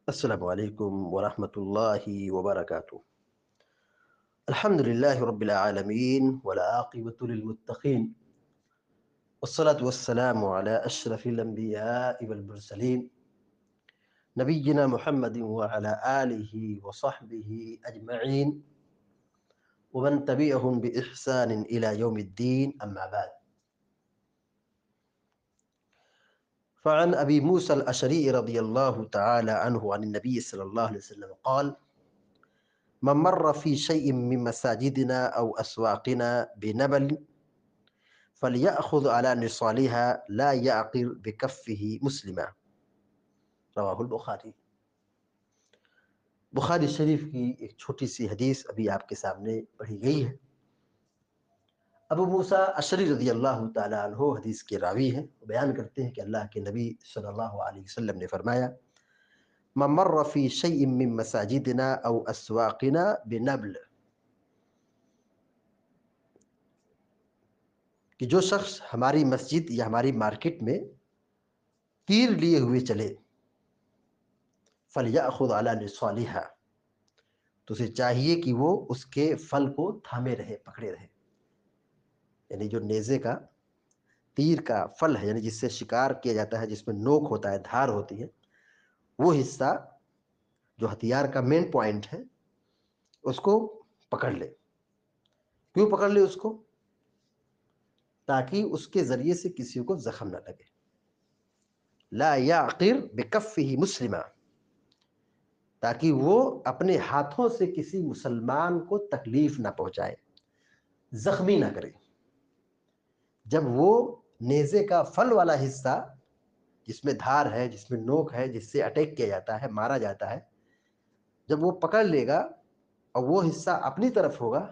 السلام علیکم ورحمۃ اللہ وبرکاتہ۔ الحمد للہ رب العالمین والعاقبۃ للمتقین والصلاة والسلام علی اشرف الانبیاء والمرسلین نبینا محمد وعلی آلہ وصحبہ اجمعین ومن تبعهم بإحسان إلى يوم الدين أما بعد، فعن أبي موسى الأشعري رضي الله تعالى عنه عن النبي صلى الله عليه وسلم قال: من مر في شيء من مساجدنا أو أسواقنا بنبل فليأخذ على نصالها لا يعقر بكفه مسلما، رواہ البخاری۔ بخاری شریف کی ایک چھوٹی سی حدیث ابھی آپ کے سامنے پڑھی گئی ہے۔ ابو موسیٰ اشعری رضی اللہ تعالیٰ عنہ حدیث کے راوی ہیں، بیان کرتے ہیں کہ اللہ کے نبی صلی اللہ علیہ وسلم نے فرمایا: من مر في شيء من مساجدنا أو أسواقنا بنبل، کہ جو شخص ہماری مسجد یا ہماری مارکیٹ میں تیر لیے ہوئے چلے، فَلْيَأْخُذْ عَلَى نِصَالِهَا، تو اسے چاہیے کہ وہ اس کے پھل کو تھامے رہے، پکڑے رہے۔ یعنی جو نیزے کا تیر کا پھل ہے، یعنی جس سے شکار کیا جاتا ہے، جس میں نوک ہوتا ہے، دھار ہوتی ہے، وہ حصہ جو ہتھیار کا مین پوائنٹ ہے، اس کو پکڑ لے۔ کیوں پکڑ لے اس کو؟ تاکہ اس کے ذریعے سے کسی کو زخم نہ لگے۔ لا یعقر بکفہ مسلما، تاکہ وہ اپنے ہاتھوں سے کسی مسلمان کو تکلیف نہ پہنچائے، زخمی نہ کرے۔ جب وہ نیزے کا پھل والا حصہ جس میں دھار ہے، جس میں نوک ہے، جس سے اٹیک کیا جاتا ہے، مارا جاتا ہے، جب وہ پکڑ لے گا اور وہ حصہ اپنی طرف ہوگا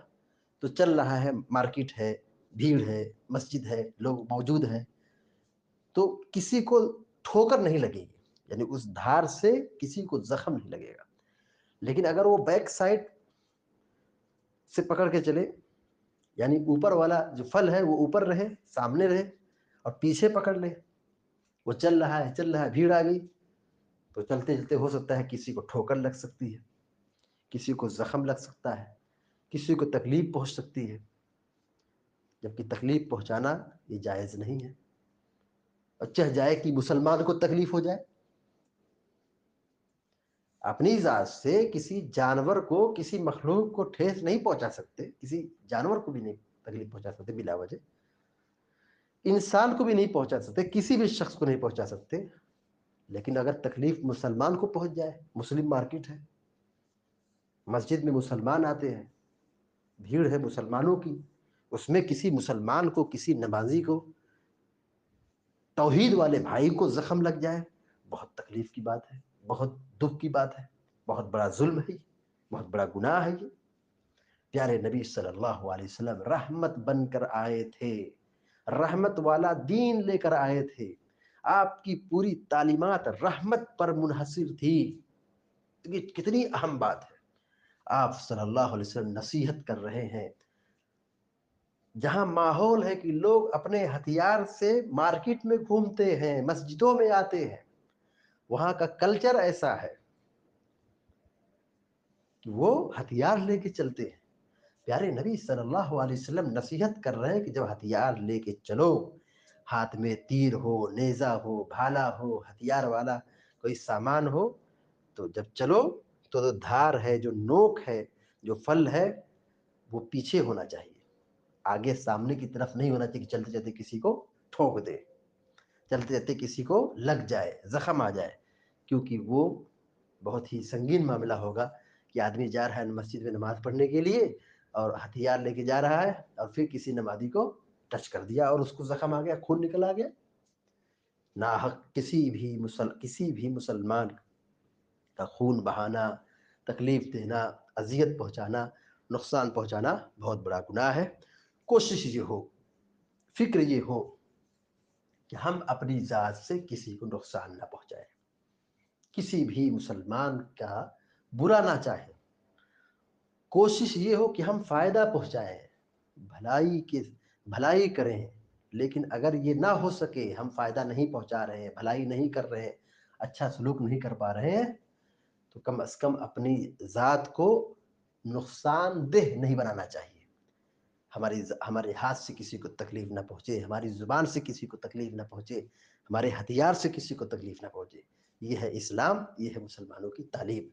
تو چل رہا ہے، مارکیٹ ہے، بھیڑ ہے، مسجد ہے، لوگ موجود ہیں، تو کسی کو ٹھوکر نہیں لگے گی، یعنی اس دھار سے کسی کو زخم نہیں لگے گا۔ لیکن اگر وہ بیک سائڈ سے پکڑ کے چلے، یعنی اوپر والا جو پھل ہے وہ اوپر رہے، سامنے رہے، اور پیچھے پکڑ لے، وہ چل رہا ہے، بھیڑ آ گئی، تو چلتے چلتے ہو سکتا ہے کسی کو ٹھوکر لگ سکتی ہے، کسی کو زخم لگ سکتا ہے، کسی کو تکلیف پہنچ سکتی ہے، جبکہ تکلیف پہنچانا یہ جائز نہیں ہے۔ اور چاہ جائے کہ مسلمان کو تکلیف ہو جائے، اپنی ذات سے کسی جانور کو، کسی مخلوق کو ٹھیس نہیں پہنچا سکتے، کسی جانور کو بھی نہیں تکلیف پہنچا سکتے بلا وجہ، انسان کو بھی نہیں پہنچا سکتے، کسی بھی شخص کو نہیں پہنچا سکتے۔ لیکن اگر تکلیف مسلمان کو پہنچ جائے، مسلم مارکیٹ ہے، مسجد میں مسلمان آتے ہیں، بھیڑ ہے مسلمانوں کی، اس میں کسی مسلمان کو، کسی نمازی کو، توحید والے بھائی کو زخم لگ جائے، بہت تکلیف کی بات ہے، بہت دکھ کی بات ہے، بہت بڑا ظلم ہے، بہت بڑا گناہ ہے یہ۔ پیارے نبی صلی اللہ علیہ وسلم رحمت بن کر آئے تھے، رحمت والا دین لے کر آئے تھے، آپ کی پوری تعلیمات رحمت پر منحصر تھی۔ یہ کتنی اہم بات ہے۔ آپ صلی اللہ علیہ وسلم نصیحت کر رہے ہیں، جہاں ماحول ہے کہ لوگ اپنے ہتھیار سے مارکیٹ میں گھومتے ہیں، مسجدوں میں آتے ہیں، وہاں کا کلچر ایسا ہے کہ وہ ہتھیار لے کے چلتے ہیں۔ پیارے نبی صلی اللہ علیہ وسلم نصیحت کر رہے ہیں کہ جب ہتھیار لے کے چلو، ہاتھ میں تیر ہو، نیزہ ہو، بھالا ہو، ہتھیار والا کوئی سامان ہو، تو جب چلو تو دھار ہے، جو نوک ہے، جو پھل ہے، وہ پیچھے ہونا چاہیے، آگے سامنے کی طرف نہیں ہونا چاہیے کہ چلتے چلتے کسی کو ٹھوک دے، چلتے چلتے کسی کو لگ جائے، زخم آ جائے، کیونکہ وہ بہت ہی سنگین معاملہ ہوگا کہ آدمی جا رہا ہے مسجد میں نماز پڑھنے کے لیے اور ہتھیار لے کے جا رہا ہے، اور پھر کسی نمازی کو ٹچ کر دیا اور اس کو زخم آ گیا، خون نکل آ گیا۔ ناحق کسی بھی مسلمان کا خون بہانا، تکلیف دینا، اذیت پہنچانا، نقصان پہنچانا بہت بڑا گناہ ہے۔ کوشش یہ ہو، فکر یہ ہو کہ ہم اپنی ذات سے کسی کو نقصان نہ پہنچائیں، کسی بھی مسلمان کا برا نہ چاہیں، کوشش یہ ہو کہ ہم فائدہ پہنچائیں، بھلائی کریں۔ لیکن اگر یہ نہ ہو سکے، ہم فائدہ نہیں پہنچا رہے ہیں، بھلائی نہیں کر رہے ہیں، اچھا سلوک نہیں کر پا رہے ہیں، تو کم از کم اپنی ذات کو نقصان دہ نہیں بنانا چاہیے. ہمارے ہاتھ سے کسی کو تکلیف نہ پہنچے، ہماری زبان سے کسی کو تکلیف نہ پہنچے، ہمارے ہتھیار سے کسی کو تکلیف نہ پہنچے. یہ ہے اسلام، یہ ہے مسلمانوں کی تعلیم.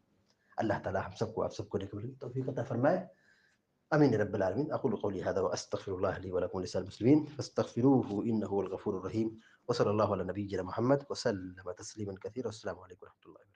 اللہ تعالی ہم سب کو آپ سب کو نیک عمل کی توفیق عطا فرمائے. امین رب العالمین. اقول قولی هذا واستغفر الله لي ولكم ولسائر المسلمين فاستغفروه انه هو الغفور الرحيم. وصلى الله على نبينا محمد وسلم تسليما كثيرا. والسلام عليكم ورحمه الله وبركاته.